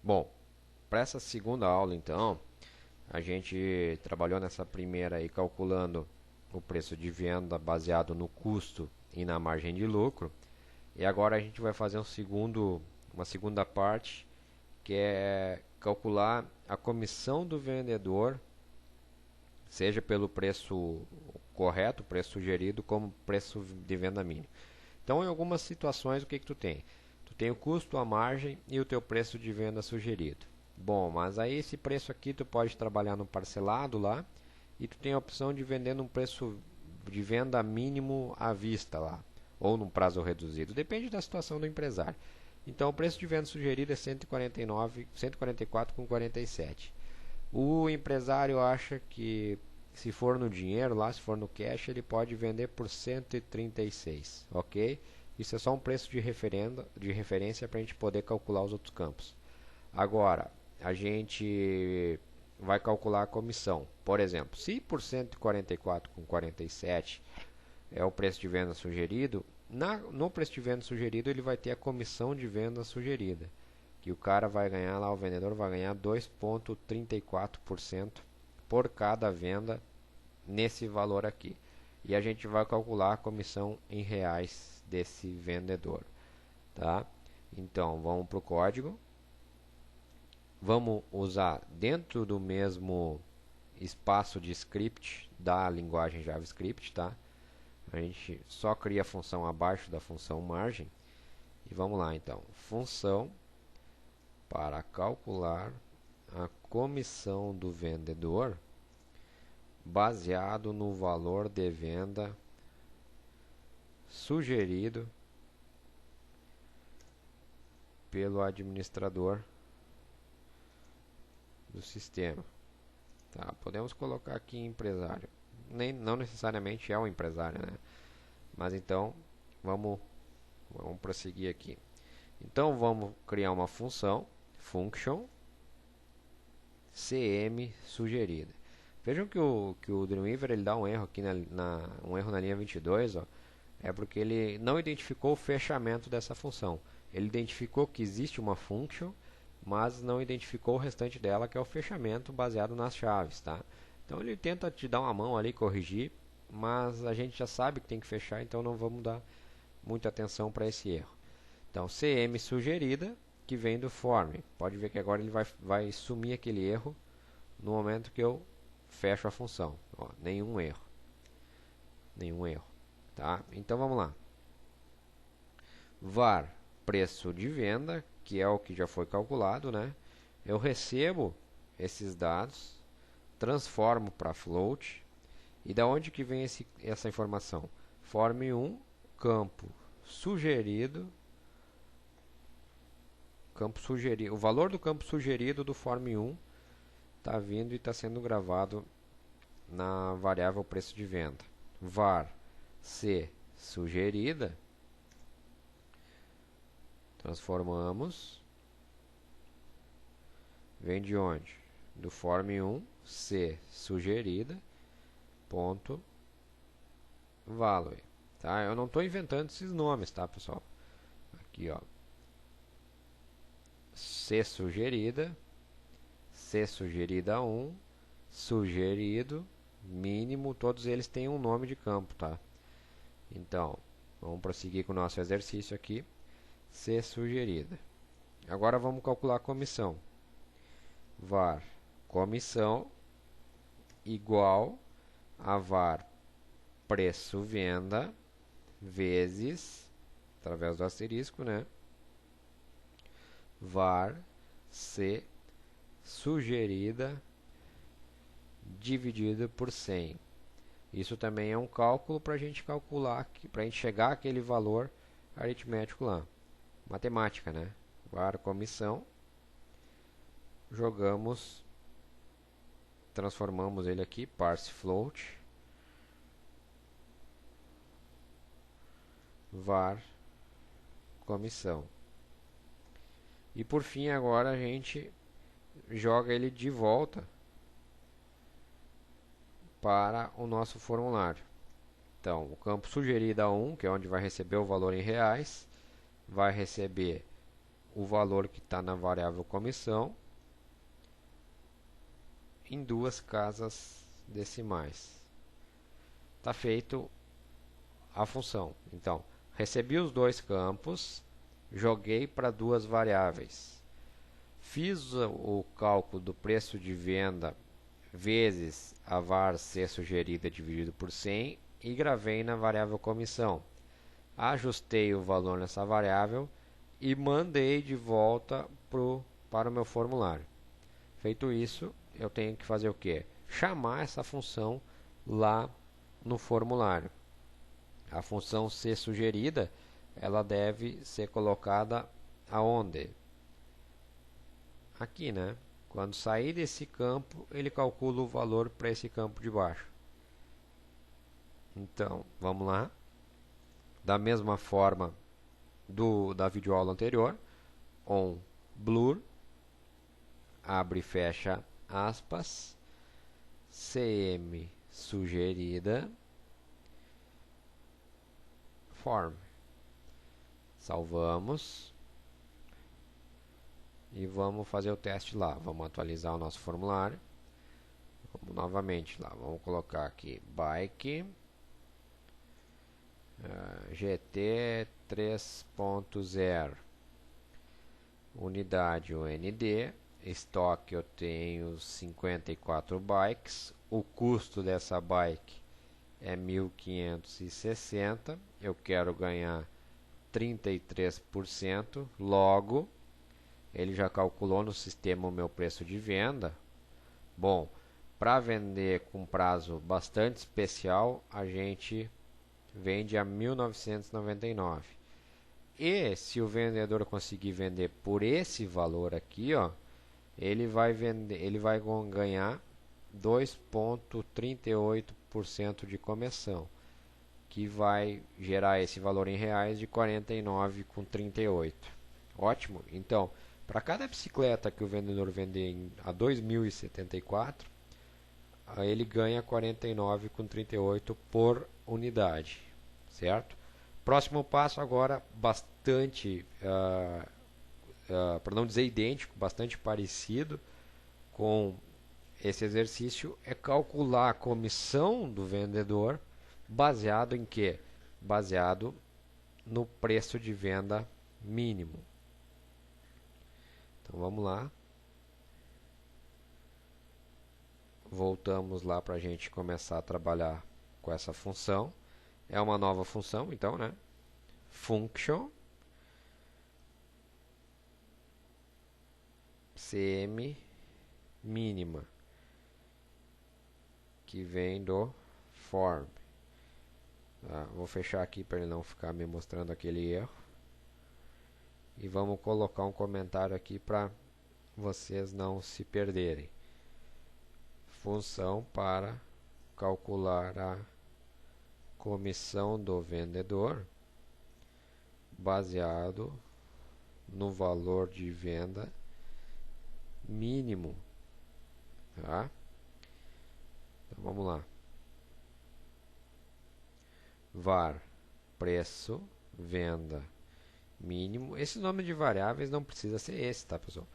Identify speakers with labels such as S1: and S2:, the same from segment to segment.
S1: Bom, para essa segunda aula, então, a gente trabalhou nessa primeira aí calculando o preço de venda baseado no custo e na margem de lucro. E agora a gente vai fazer uma segunda parte, que é calcular a comissão do vendedor, seja pelo preço correto, preço sugerido, como preço de venda mínimo. Então, em algumas situações, o que tu tem? Tu tem o custo, a margem e o teu preço de venda sugerido. Bom, mas aí esse preço aqui tu pode trabalhar no parcelado lá e tu tem a opção de vender num preço de venda mínimo à vista lá, ou num prazo reduzido, depende da situação do empresário. Então o preço de venda sugerido é 149, 144,47. O empresário acha que se for no dinheiro lá, se for no cash, ele pode vender por 136, ok? Isso é só um preço de referência para a gente poder calcular os outros campos. Agora, a gente vai calcular a comissão. Por exemplo, se por 144,47 é o preço de venda sugerido, no preço de venda sugerido ele vai ter a comissão de venda sugerida, que o cara vai ganhar lá, o vendedor vai ganhar 2,34% por cada venda nesse valor aqui. E a gente vai calcular a comissão em reais desse vendedor, tá? Então, vamos para o código. Vamos usar dentro do mesmo espaço de script da linguagem JavaScript, tá? A gente só cria a função abaixo da função margem. E vamos lá então. Função para calcular a comissão do vendedor baseado no valor de venda sugerido pelo administrador do sistema. Tá, podemos colocar aqui empresário. Não necessariamente é um empresário, né? Mas então, vamos prosseguir aqui. Então, vamos criar uma função, function, cm sugerida. Vejam que o Dreamweaver ele dá um erro aqui um erro na linha 22, ó, é porque ele não identificou o fechamento dessa função. Ele identificou que existe uma function, mas não identificou o restante dela, que é o fechamento baseado nas chaves, tá? Então ele tenta te dar uma mão ali, corrigir, mas a gente já sabe que tem que fechar, então não vamos dar muita atenção para esse erro. Então, CM sugerida, que vem do form. Pode ver que agora ele vai sumir aquele erro no momento que eu fecho a função. Ó, nenhum erro. Nenhum erro. Tá? Então vamos lá. Var preço de venda, que é o que já foi calculado, né? Eu recebo esses dados, transformo para float. E da onde que vem essa informação? Form 1, campo sugerido, o valor do campo sugerido do form 1 está vindo e está sendo gravado na variável preço de venda. Var C sugerida, transformamos, vem de onde? Do form 1, C sugerida, ponto, value. Tá? Eu não estou inventando esses nomes, tá, pessoal? Aqui, ó. C sugerida 1, sugerido, mínimo, todos eles têm um nome de campo, tá? Então, vamos prosseguir com o nosso exercício aqui. C sugerida. Agora vamos calcular a comissão. Var comissão igual a var preço venda vezes, através do asterisco, né? Var C sugerida dividido por 100. Isso também é um cálculo para a gente calcular, para a gente chegar àquele valor aritmético lá. Matemática, né? Var comissão, jogamos, transformamos ele aqui, parse float, var comissão. E por fim agora a gente joga ele de volta para o nosso formulário. Então, o campo sugerido a 1, que é onde vai receber o valor em reais, vai receber o valor que está na variável comissão em duas casas decimais. Está feito a função. Então, recebi os dois campos, joguei para duas variáveis. Fiz o cálculo do preço de venda vezes a var C sugerida dividido por 100 e gravei na variável comissão. Ajustei o valor nessa variável e mandei de volta para o meu formulário. Feito isso, eu tenho que fazer o quê? Chamar essa função lá no formulário. A função C sugerida, ela deve ser colocada aonde? Aqui, né? Quando sair desse campo, ele calcula o valor para esse campo de baixo. Então, vamos lá. Da mesma forma da videoaula anterior, on blur, abre e fecha aspas, cm sugerida, form. Salvamos e vamos fazer o teste lá. Vamos atualizar o nosso formulário. Vamos novamente lá, vamos colocar aqui bike GT 3.0, unidade UND, estoque eu tenho 54 bikes, o custo dessa bike é 1.560, eu quero ganhar 33%, logo ele já calculou no sistema o meu preço de venda. Bom, para vender com prazo bastante especial, a gente vende a 1.999. E se o vendedor conseguir vender por esse valor aqui, ó, ele vai ganhar 2,38% de comissão, que vai gerar esse valor em reais de 49,38. Ótimo. Então, para cada bicicleta que o vendedor vender a 2.074, ele ganha 49,38 por unidade, certo? Próximo passo agora, bastante, para não dizer idêntico, bastante parecido com esse exercício, é calcular a comissão do vendedor baseado em quê? Baseado no preço de venda mínimo. Então vamos lá. Voltamos lá para a gente começar a trabalhar com essa função. É uma nova função, então, né? Function CM mínima, que vem do form. Vou fechar aqui para ele não ficar me mostrando aquele erro. E vamos colocar um comentário aqui para vocês não se perderem. Função para calcular a comissão do vendedor baseado no valor de venda mínimo, tá? Então vamos lá. Var preço venda mínimo. Esse nome de variáveis não precisa ser esse, tá, pessoal?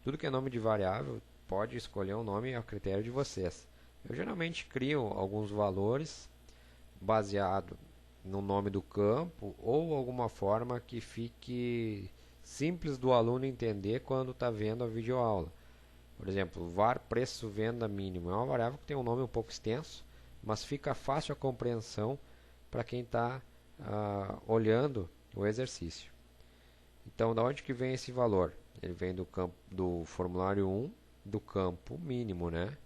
S1: Tudo que é nome de variável pode escolher um nome a critério de vocês. Eu geralmente crio alguns valores baseado no nome do campo ou alguma forma que fique simples do aluno entender quando está vendo a videoaula. Por exemplo, var preço venda mínimo é uma variável que tem um nome um pouco extenso, mas fica fácil a compreensão para quem está olhando o exercício. Então, da onde que vem esse valor? Ele vem do campo do formulário 1 do campo mínimo, né?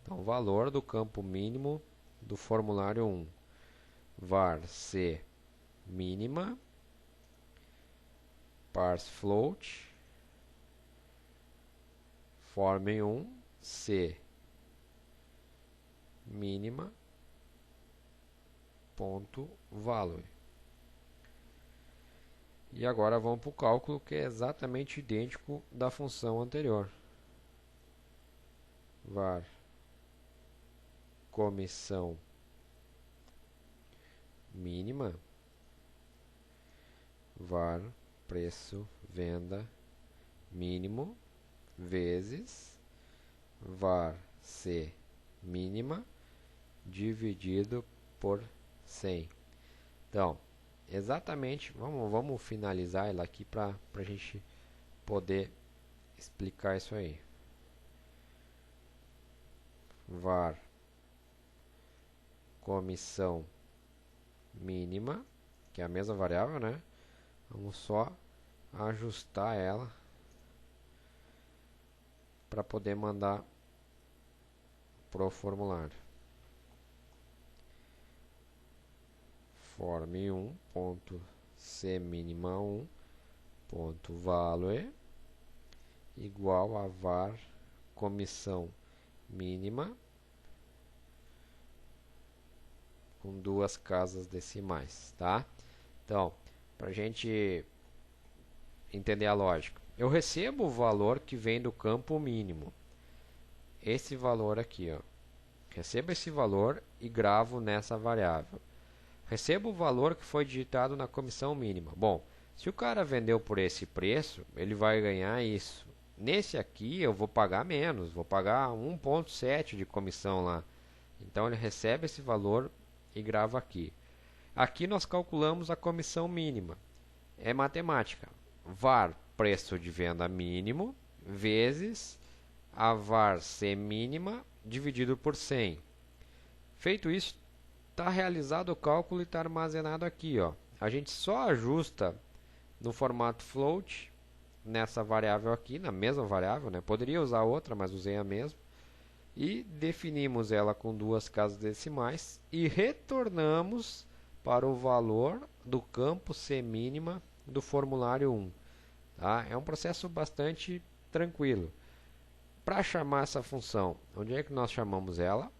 S1: Então, o valor do campo mínimo do formulário 1. Var C mínima, parse float, form 1, C mínima, ponto value. E agora vamos para o cálculo que é exatamente idêntico da função anterior. Var comissão mínima, var preço venda mínimo vezes var C mínima dividido por 100. Então, exatamente, vamos finalizar ela aqui para a gente poder explicar isso aí. Var comissão mínima, que é a mesma variável, né? Vamos só ajustar ela para poder mandar pro formulário. Form1 ponto C mínima 1 ponto value igual a var comissão mínima com duas casas decimais, tá? Então, para a gente entender a lógica, eu recebo o valor que vem do campo mínimo, esse valor aqui, ó. Recebo esse valor e gravo nessa variável. Recebo o valor que foi digitado na comissão mínima. Bom, se o cara vendeu por esse preço, ele vai ganhar isso. Nesse aqui eu vou pagar menos, vou pagar 1,7 de comissão lá. Então ele recebe esse valor e grava aqui. Aqui nós calculamos a comissão mínima. É matemática. Var preço de venda mínimo vezes a var C mínima dividido por 100. Feito isso, está realizado o cálculo e está armazenado aqui, ó. A gente só ajusta no formato float nessa variável aqui, na mesma variável, né? Poderia usar outra, mas usei a mesma. E definimos ela com duas casas decimais e retornamos para o valor do campo C mínima do formulário 1. Tá? É um processo bastante tranquilo. Para chamar essa função, onde é que nós chamamos ela?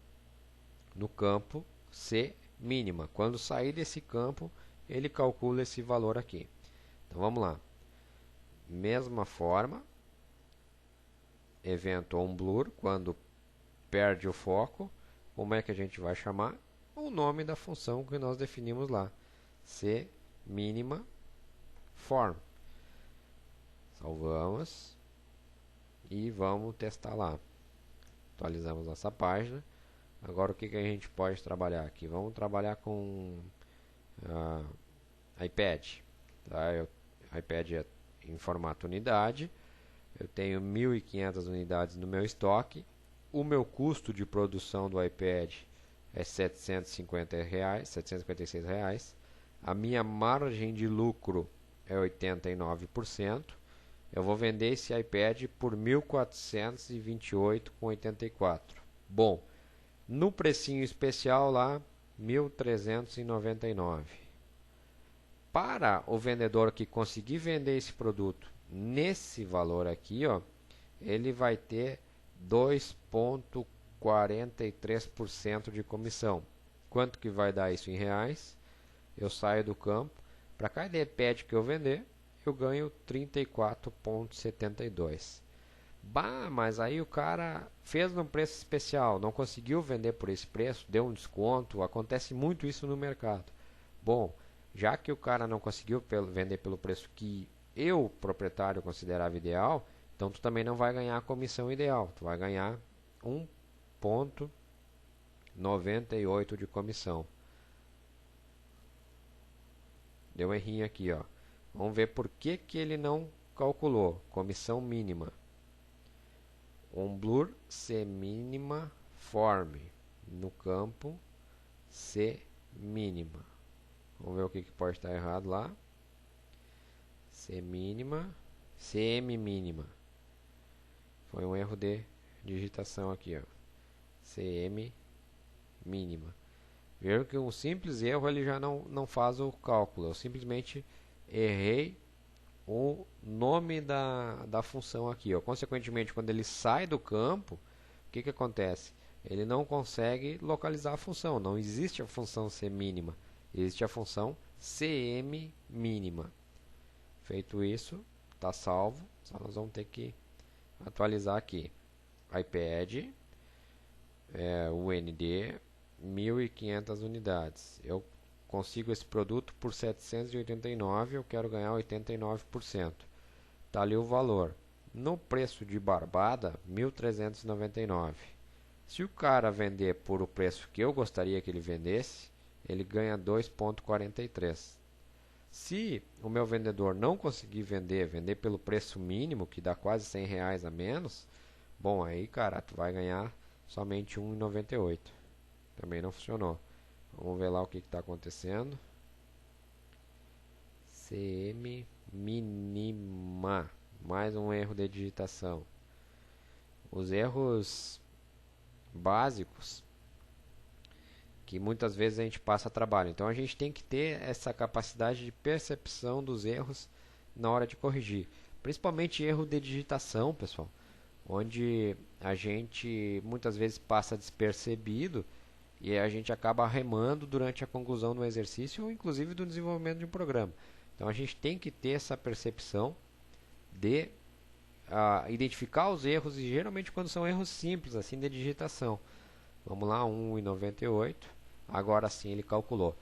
S1: No campo C mínima. Quando sair desse campo, ele calcula esse valor aqui. Então vamos lá. Mesma forma, evento onBlur, quando perde o foco, como é que a gente vai chamar? O nome da função que nós definimos lá, C mínima form. Salvamos e vamos testar lá. Atualizamos nossa página. Agora o que a gente pode trabalhar aqui? Vamos trabalhar com iPad. Tá? iPad é em formato unidade. Eu tenho 1.500 unidades no meu estoque. O meu custo de produção do iPad é R$ 756 reais. A minha margem de lucro é 89%. Eu vou vender esse iPad por R$ 1.428,84. Bom, no precinho especial lá, R$ 1.399. Para o vendedor que conseguir vender esse produto nesse valor aqui, ó, ele vai ter 2,43% de comissão. Quanto que vai dar isso em reais? Eu saio do campo. Para cada iPad que eu vender, eu ganho 34,72. Bah, mas aí o cara fez num preço especial, não conseguiu vender por esse preço, deu um desconto. Acontece muito isso no mercado. Bom, já que o cara não conseguiu vender pelo preço que eu, proprietário, considerava ideal, então tu também não vai ganhar a comissão ideal. Tu vai ganhar 1,98 de comissão. Deu um errinho aqui, ó. Vamos ver por que ele não calculou. Comissão mínima. onBlur C mínima form. No campo C mínima. Vamos ver o que pode estar errado lá. C mínima. CM mínima. Foi um erro de digitação aqui, ó. CM mínima. Viram que um simples erro ele já não faz o cálculo. Eu simplesmente errei o nome da função aqui, ó. Consequentemente, quando ele sai do campo, o que acontece? Ele não consegue localizar a função. Não existe a função C mínima. Existe a função CM mínima. Feito isso, está salvo. Só nós vamos ter que atualizar aqui. iPad, UND, 1.500 unidades. Eu consigo esse produto por 789, eu quero ganhar 89%. Está ali o valor. no preço de barbada, 1.399. Se o cara vender por o preço que eu gostaria que ele vendesse, ele ganha 2,43. Se o meu vendedor não conseguir vender pelo preço mínimo, que dá quase R$ 100 a menos, bom, aí, cara, tu vai ganhar somente 1,98. Também não funcionou. Vamos ver lá o que está acontecendo. CM mínima. Mais um erro de digitação. Os erros básicos que muitas vezes a gente passa trabalho. Então a gente tem que ter essa capacidade de percepção dos erros na hora de corrigir. Principalmente erro de digitação, pessoal, onde a gente muitas vezes passa despercebido e a gente acaba remando durante a conclusão do exercício ou inclusive do desenvolvimento de um programa. Então a gente tem que ter essa percepção de identificar os erros, e geralmente quando são erros simples assim de digitação. Vamos lá, 1,98. Agora sim ele calculou.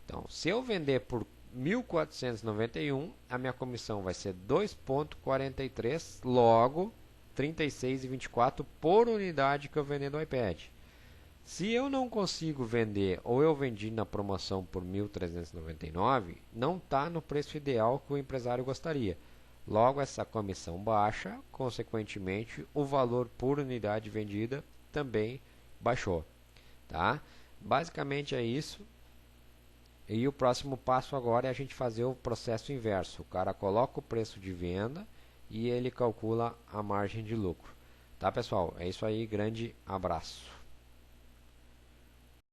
S1: Então, se eu vender por 1.491, a minha comissão vai ser 2,43, logo 36,24 por unidade que eu vender no iPad. Se eu não consigo vender ou eu vendi na promoção por 1.399, não está no preço ideal que o empresário gostaria. Logo, essa comissão baixa, consequentemente, o valor por unidade vendida também baixou. Tá? Basicamente é isso. E o próximo passo agora é a gente fazer o processo inverso. O cara coloca o preço de venda e ele calcula a margem de lucro. Tá, pessoal? É isso aí. Grande abraço.